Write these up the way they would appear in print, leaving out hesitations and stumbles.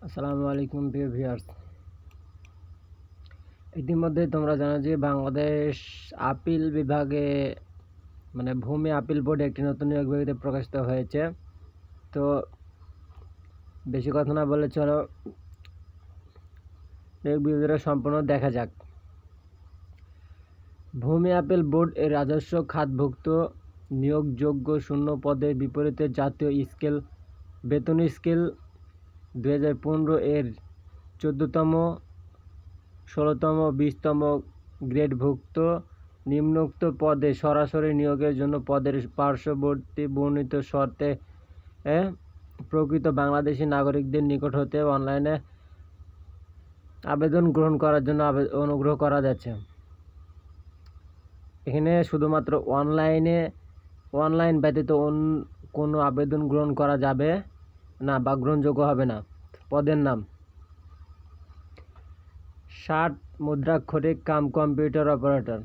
আসসালামু আলাইকুম প্রিয় ভিউয়ার্স। ইতিমধ্যে তোমরা জানো যে বাংলাদেশ আপিল বিভাগে ভূমি আপিল বোর্ডে একটি নতুন নিয়োগ বিজ্ঞপ্তি প্রকাশিত হয়েছে। তো বেশি কথা না বলে চলো নিয়োগ বিজ্ঞপ্তিটা সম্পূর্ণ দেখা যাক। ভূমি আপিল বোর্ড এর রাজস্ব খাতভুক্ত নিয়োগযোগ্য শূন্য পদের বিপরীতে জাতীয় স্কেল বেতন স্কেল 2015 এর 14তম 16তম 20তম গ্রেডভুক্ত নিম্নোক্ত পদে সরাসরি নিয়োগের জন্য পদের পার্শ্ববর্তী বর্ণিত শর্তে প্রকৃত বাংলাদেশী নাগরিকদের নিকট হতে অনলাইনে আবেদন গ্রহণ করার জন্য অনুগ্রহ করা যাচ্ছে। এখানে শুধুমাত্র অনলাইন ব্যতীত কোনো আবেদন গ্রহণ করা যাবে না বা গ্রহণযোগ্য হবে না। পদের নাম 60 মুদ্রাক্ষরিক কাম কম্পিউটার অপারেটর।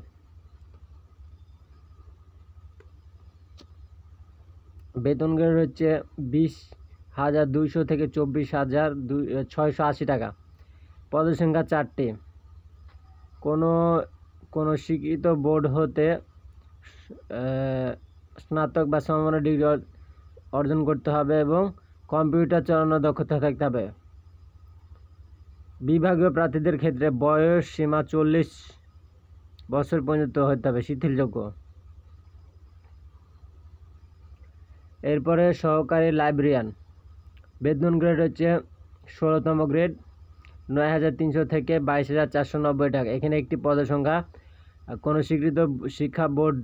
বেতন গ্রেড হচ্ছে 20,200 থেকে 24,680 টাকা। পদের সংখ্যা 4টি। কোনো স্বীকৃত বোর্ড হতে স্নাতক বা সমমানের ডিগ্রি অর্জন করতে হবে এবং কম্পিউটার চালানোর দক্ষতা থাকতে হবে। বিভাগীয় প্রার্থীদের ক্ষেত্রে বয়স সীমা 40 বছর পর্যন্ত হতে হবে, শিথিলযোগ্য। এরপরে সহকারী লাইব্রেরিয়ান। বেতন গ্রেড হচ্ছে 16তম গ্রেড, 9,300 থেকে 22,490 টাকা। এখানে একটি পদের সংখ্যা। কোনো স্বীকৃত শিক্ষা বোর্ড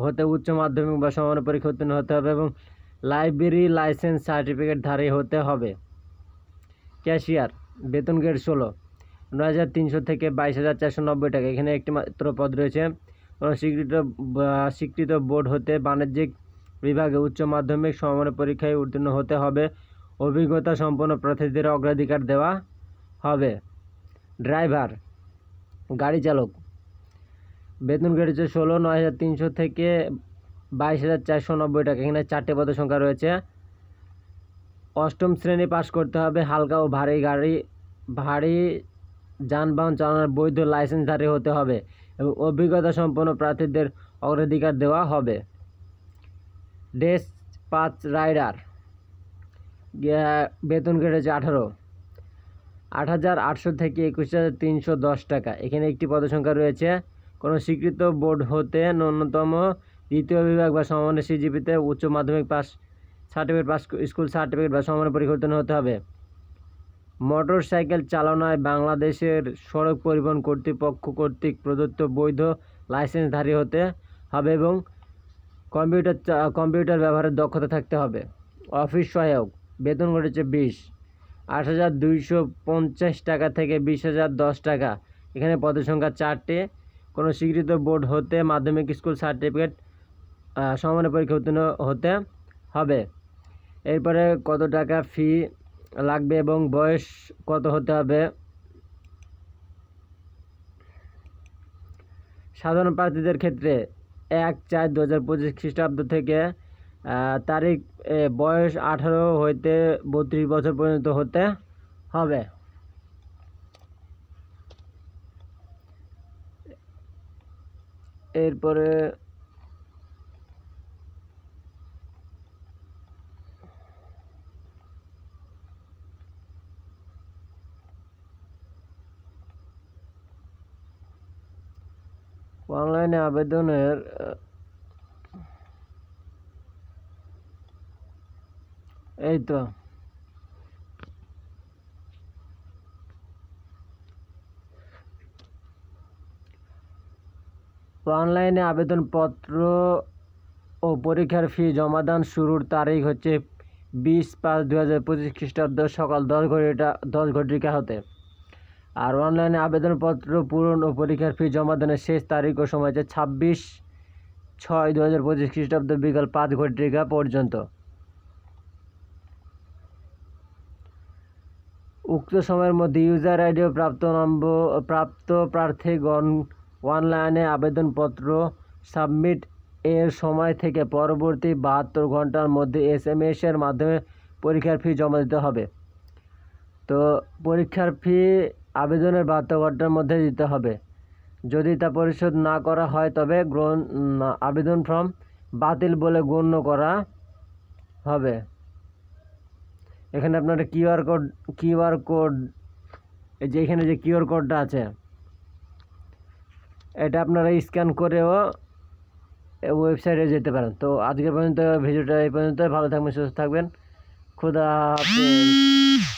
হতে উচ্চ মাধ্যমিক বা সমমানের পরীক্ষা উত্তীর্ণ হতে হবে এবং লাইব্রেরি লাইসেন্স সার্টিফিকেটধারী হতে হবে। ক্যাশিয়ার। বেতন গ্রেড 16, 9,300 থেকে 22,490 টাকা। এখানে একটি মাত্র পদ রয়েছে। কোনো স্বীকৃত বোর্ড হতে বাণিজ্যিক বিভাগে উচ্চ মাধ্যমিক সমমানের পরীক্ষায় উত্তীর্ণ হতে হবে। অভিজ্ঞতা সম্পন্ন প্রার্থীদের অগ্রাধিকার দেওয়া হবে। ড্রাইভার, গাড়ি চালক। বেতন গ্রেড হচ্ছে 16, 9,300 থেকে 22,490 টাকা। এখানে 4টে পদের সংখ্যা রয়েছে। 8ম শ্রেণী পাস করতে হবে। হালকা ও ভারী যানবাহন চালানোর বৈধ লাইসেন্সধারী হতে হবে এবং অভিজ্ঞতা সম্পন্ন প্রার্থীদের অগ্রাধিকার দেওয়া হবে। Dispatch rider. বেতন গ্রেড হচ্ছে 18, 8,800 থেকে 21,310 টাকা। এখানে একটি পদের সংখ্যা রয়েছে। কোনো স্বীকৃত বোর্ড হতে ন্যূনতম দ্বিতীয় বিভাগ বা সমমানের সিজিপিতে উচ্চ মাধ্যমিক পাস স্কুল সার্টিফিকেট বা সমমানের পরীক্ষা উত্তীর্ণ হতে হবে। মোটর সাইকেল চালনায় বাংলাদেশের সড়ক পরিবহন কর্তৃপক্ষ কর্তৃক প্রদত্ত বৈধ লাইসেন্সধারী হতে হবে এবং কম্পিউটার ব্যবহারের দক্ষতা থাকতে হবে। অফিস সহায়ক। বেতন হচ্ছে 20, 8,250 টাকা থেকে 20,010 টাকা। এখানে পদের সংখ্যা 4টি। কোনো স্বীকৃত বোর্ড হতে মাধ্যমিক স্কুল সার্টিফিকেট সমমানের পরীক্ষা উত্তীর্ণ হতে হবে। এরপরে কত টাকা ফি লাগবে এবং বয়স কত হতে হবে। সাধারণ প্রার্থীদের ক্ষেত্রে 1/4/2025 খ্রিস্টাব্দ থেকে তারিখ বয়স 18 হইতে 32 বছর পর্যন্ত হতে হবে। এরপরে অনলাইনে আবেদনের এই তো অনলাইনে আবেদনপত্র ও পরীক্ষার ফি জমাদান শুরুর তারিখ হচ্ছে 20/5/2025 খ্রিস্টাব্দ সকাল 10 ঘটিকা হতে। আর অনলাইনে আবেদনপত্র পূরণ ও পরীক্ষার ফি জমাদানের শেষ তারিখ ও সময় হচ্ছে 26/6/2025 খ্রিস্টাব্দ বিকাল 5 ঘটিকা পর্যন্ত। উক্ত সময়ের মধ্যে ইউজার আইডি ও প্রাপ্ত প্রার্থীগণ অনলাইনে আবেদনপত্র সাবমিট এর সময় থেকে পরবর্তী 72 ঘন্টার মধ্যে SMS এর মাধ্যমে পরীক্ষার ফি জমা দিতে হবে। তো পরীক্ষার ফি আবেদনের 72 ঘন্টার মধ্যে দিতে হবে। যদি তা পরিশোধ না করা হয় তবে আবেদন ফর্ম বাতিল বলে গণ্য করা হবে। এখানে আপনার কিউআর কোড এই যে এখানে যে কিউআর কোডটা আছে এটা আপনারা স্ক্যান করেও ওয়েবসাইটে যেতে পারেন। তো আজকের পর্যন্ত ভিডিওটা এই পর্যন্ত। ভালো থাকবেন, সুস্থ থাকবেন। খুদা হাফেজ।